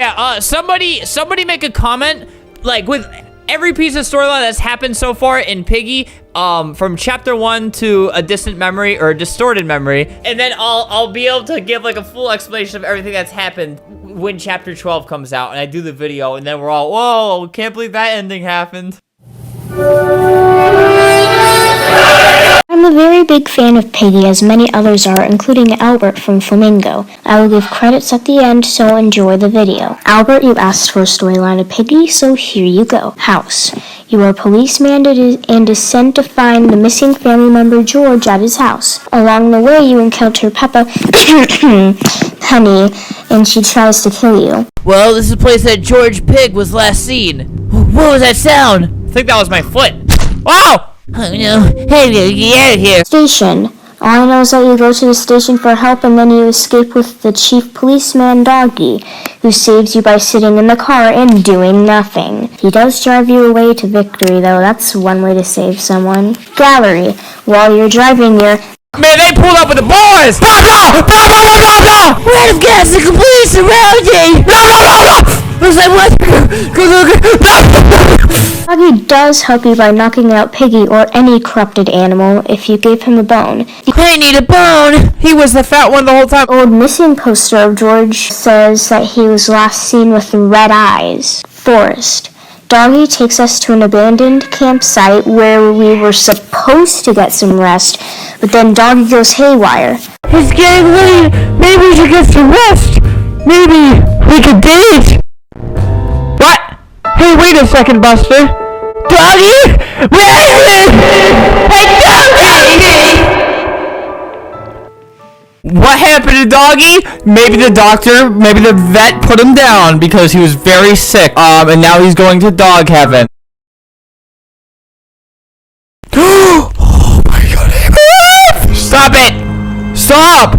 Yeah, somebody make a comment, like, with every piece of storyline that's happened so far in Piggy, from chapter 1 to a distant memory or a distorted memory, and then I'll be able to give like a full explanation of everything that's happened when chapter 12 comes out, and I do the video, and then we're all, whoa, can't believe that ending happened. I'm a very big fan of Piggy, as many others are, including Albert from Flamingo. I will give credits at the end, so enjoy the video. Albert, you asked for a storyline of Piggy, so here you go. House. You are a policeman and is sent to find the missing family member George at his house. Along the way, you encounter Peppa, honey, and she tries to kill you. Well, this is the place that George Pig was last seen. What was that sound? I think that was my foot. Oh! Oh no. Hey, get out of here. Station. All I know is that you go to the station for help and then you escape with the chief policeman, Doggy, who saves you by sitting in the car and doing nothing. He does drive you away to victory, though. That's one way to save someone. Gallery. While you're driving your... Man, they pulled up with the boys! No! We're out of gas, the police surrounding! No! I was like, what? Doggy does help you by knocking out Piggy or any corrupted animal if you gave him a bone. I need a bone! He was the fat one the whole time. Old missing poster of George says that he was last seen with red eyes. Forest. Doggy takes us to an abandoned campsite where we were supposed to get some rest, but then Doggy goes haywire. It's getting late. Maybe we should get some rest. Maybe we could date. What? Hey, wait a second, Buster. Doggy? Where are you? Hey, Doggy! What happened to Doggy? Maybe the doctor, maybe the vet put him down because he was very sick. And now he's going to dog heaven. Oh my god. Stop it! Stop!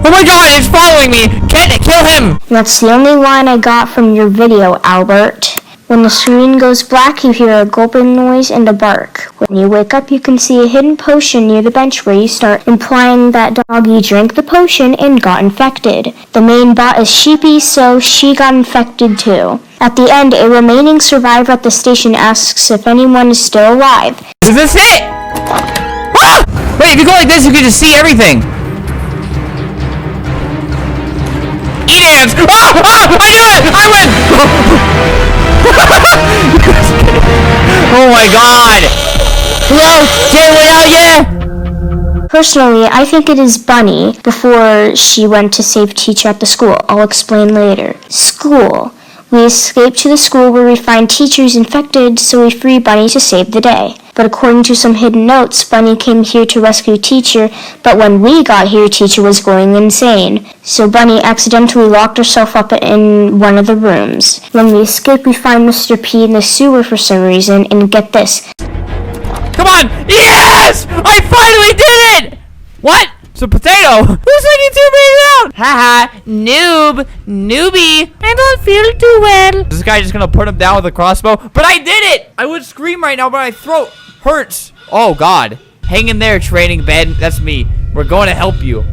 Oh my god, it's following me! Kill him! That's the only line I got from your video, Albert. When the screen goes black, you hear a gulping noise and a bark. When you wake up, you can see a hidden potion near the bench where you start, implying that Doggy drank the potion and got infected. The main bot is Sheepy, so she got infected too. At the end, a remaining survivor at the station asks if anyone is still alive. Is this it? Ah! Wait, if you go like this, you can just see everything. Eat ants! Ah! I knew it! I win! Oh my god! Hello? Jay, wait out, yeah? Personally, I think it is Bunny before she went to save Teacher at the school. I'll explain later. School. We escape to the school where we find Teacher's infected, so we free Bunny to save the day. But according to some hidden notes, Bunny came here to rescue Teacher, but when we got here, Teacher was going insane. So Bunny accidentally locked herself up in one of the rooms. When we escape, we find Mr. P in the sewer for some reason, and get this. Come on! Yes! I finally did it! What? It's a potato! Looks like you two made it out! Haha, newbie! I don't feel too well. Is this guy just gonna put him down with a crossbow? But I did it! I would scream right now, but my throat hurts. Oh god. Hang in there, training bed. That's me. We're going to help you.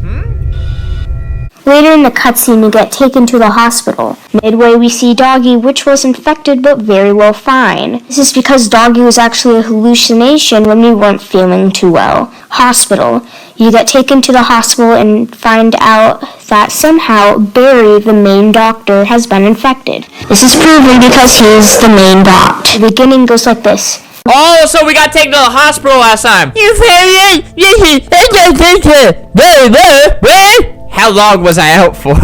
Later in the cutscene, we get taken to the hospital. Midway, we see Doggy, which was infected but very well fine. This is because Doggy was actually a hallucination when we weren't feeling too well. Hospital. You get taken to the hospital and find out that somehow Barry, the main doctor, has been infected. This is proven because he's the main bot. The beginning goes like this. Oh, so we got taken to the hospital last time. How long was I out for?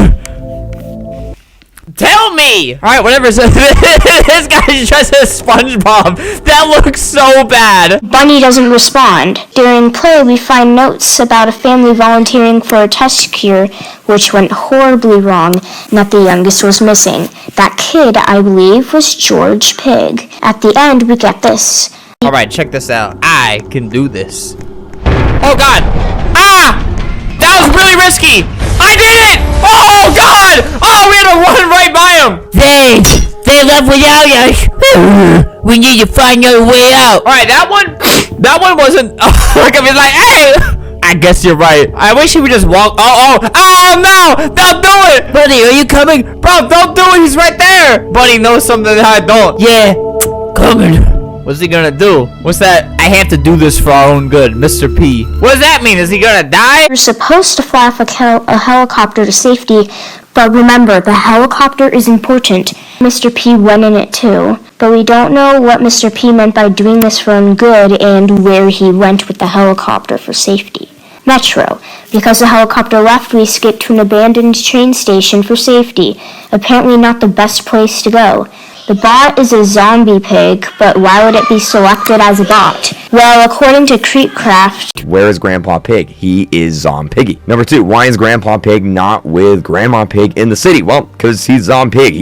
Tell me! Alright, whatever. So this guy's just a SpongeBob. That looks so bad. Bunny doesn't respond. During play, we find notes about a family volunteering for a test cure, which went horribly wrong, and that the youngest was missing. That kid, I believe, was George Pig. At the end, we get this. Alright, check this out. I can do this. Oh god! Ah! That was really risky! I did it! Oh god! Oh, we had to run right by him! They left without us. We need to find our way out. Alright, that one wasn't like I was like, hey! I guess you're right. I wish he would just walk. Oh, no! Don't do it! Buddy, are you coming? Bro, don't do it. He's right there. Buddy knows something that I don't. Yeah, coming. What's he gonna do? What's that? I have to do this for our own good, Mr. P. What does that mean? Is he gonna die? You're supposed to fly off a helicopter to safety, but remember, the helicopter is important. Mr. P went in it too, but we don't know what Mr. P meant by doing this for own good and where he went with the helicopter for safety. Metro. Because the helicopter left, we escaped to an abandoned train station for safety. Apparently not the best place to go. The bot is a zombie pig, but why would it be selected as a bot? Well, according to KreekCraft, where is Grandpa Pig? He is Zompiggy. Number 2, why is Grandpa Pig not with Grandma Pig in the city? Well, because he's Zompig.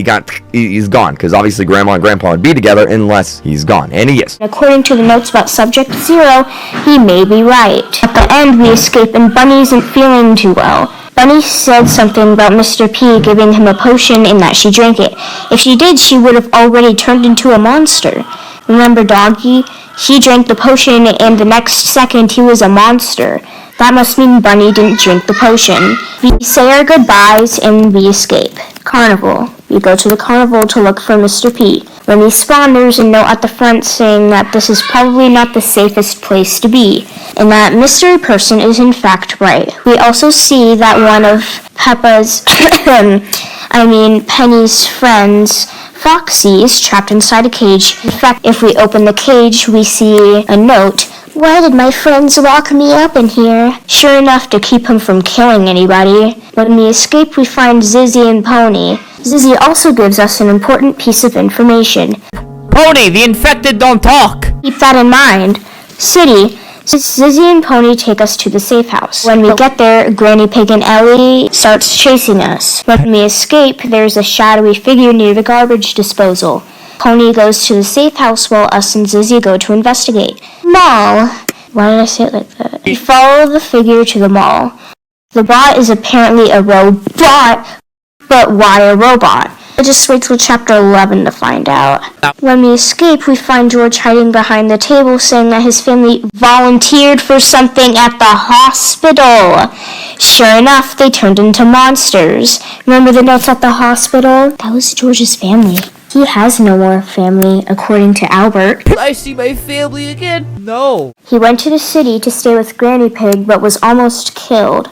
He's gone, because obviously Grandma and Grandpa would be together unless he's gone, and he is. According to the notes about Subject 0, he may be right. At the end, we escape and Bunny isn't feeling too well. Bunny said something about Mr. P giving him a potion and that she drank it. If she did, she would have already turned into a monster. Remember Doggy? He drank the potion and the next second he was a monster. That must mean Bunny didn't drink the potion. We say our goodbyes and we escape. Carnival. We go to the carnival to look for Mr. P. When we spawn, there's a note at the front saying that this is probably not the safest place to be, and that mystery person is in fact right. We also see that one of Penny's friends, Foxy, is trapped inside a cage. In fact, if we open the cage, we see a note. Why did my friends lock me up in here? Sure enough, to keep him from killing anybody. When we escape, we find Zizzy and Pony. Zizzy also gives us an important piece of information. Pony, the infected don't talk. Keep that in mind. City. Zizzy and Pony take us to the safe house. When we get there, Granny Pig and Ellie starts chasing us. When we escape, there's a shadowy figure near the garbage disposal. Pony goes to the safe house while us and Zizzy go to investigate. Mall. Why did I say it like that? We follow the figure to the mall. The bot is apparently a robot, but why a robot? Just wait till chapter 11 to find out. When we escape, we find George hiding behind the table saying that his family volunteered for something at the hospital. Sure enough, they turned into monsters. Remember the notes at the hospital? That was George's family. He has no more family, according to Albert. I see my family again? No. He went to the city to stay with Granny Pig, but was almost killed.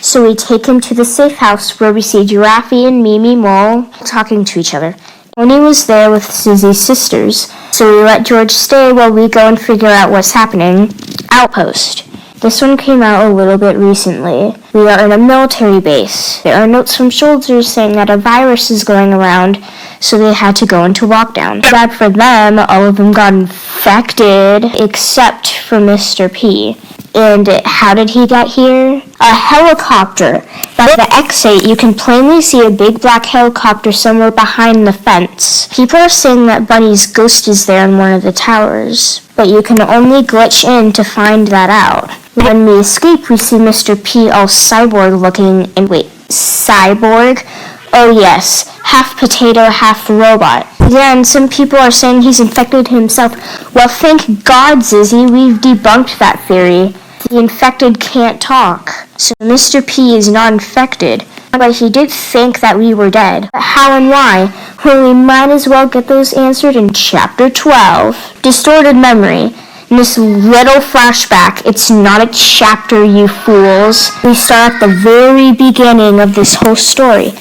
So we take him to the safe house where we see Giraffe and Mimi Mole talking to each other. Tony was there with Zizzy's sisters, so we let George stay while we go and figure out what's happening. Outpost. This one came out a little bit recently. We are in a military base. There are notes from soldiers saying that a virus is going around, so they had to go into lockdown. Bad for them, all of them got infected, except for Mr. P. And how did he get here? A helicopter. By the exit, you can plainly see a big black helicopter somewhere behind the fence. People are saying that Bunny's ghost is there in one of the towers, but you can only glitch in to find that out. When we escape, we see Mr. P all cyborg looking, and wait, cyborg? Oh yes, half potato, half robot. Again, some people are saying he's infected himself. Well, thank God, Zizzy, we've debunked that theory. The infected can't talk. So Mr. P is not infected. But he did think that we were dead. But how and why? Well, we might as well get those answered in Chapter 12. Distorted memory. In this little flashback, it's not a chapter, you fools. We start at the very beginning of this whole story,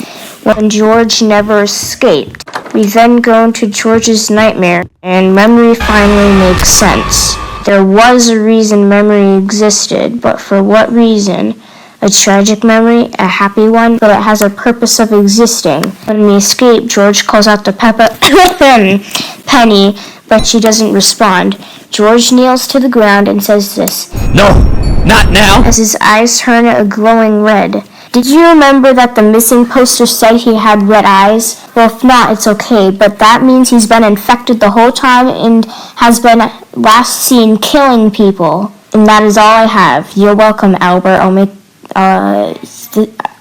when George never escaped. We then go into George's nightmare, and memory finally makes sense. There was a reason memory existed, but for what reason? A tragic memory, a happy one, but it has a purpose of existing. When we escape, George calls out to Penny, but she doesn't respond. George kneels to the ground and says this. No, not now. As his eyes turn a glowing red. Did you remember that the missing poster said he had red eyes? Well, if not, it's okay, but that means he's been infected the whole time and has been last seen killing people. And that is all I have. You're welcome, Albert. I'll make,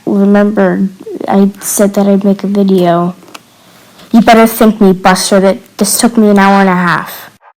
remember, I said that I'd make a video. You better thank me, Buster, that this took me an hour and a half.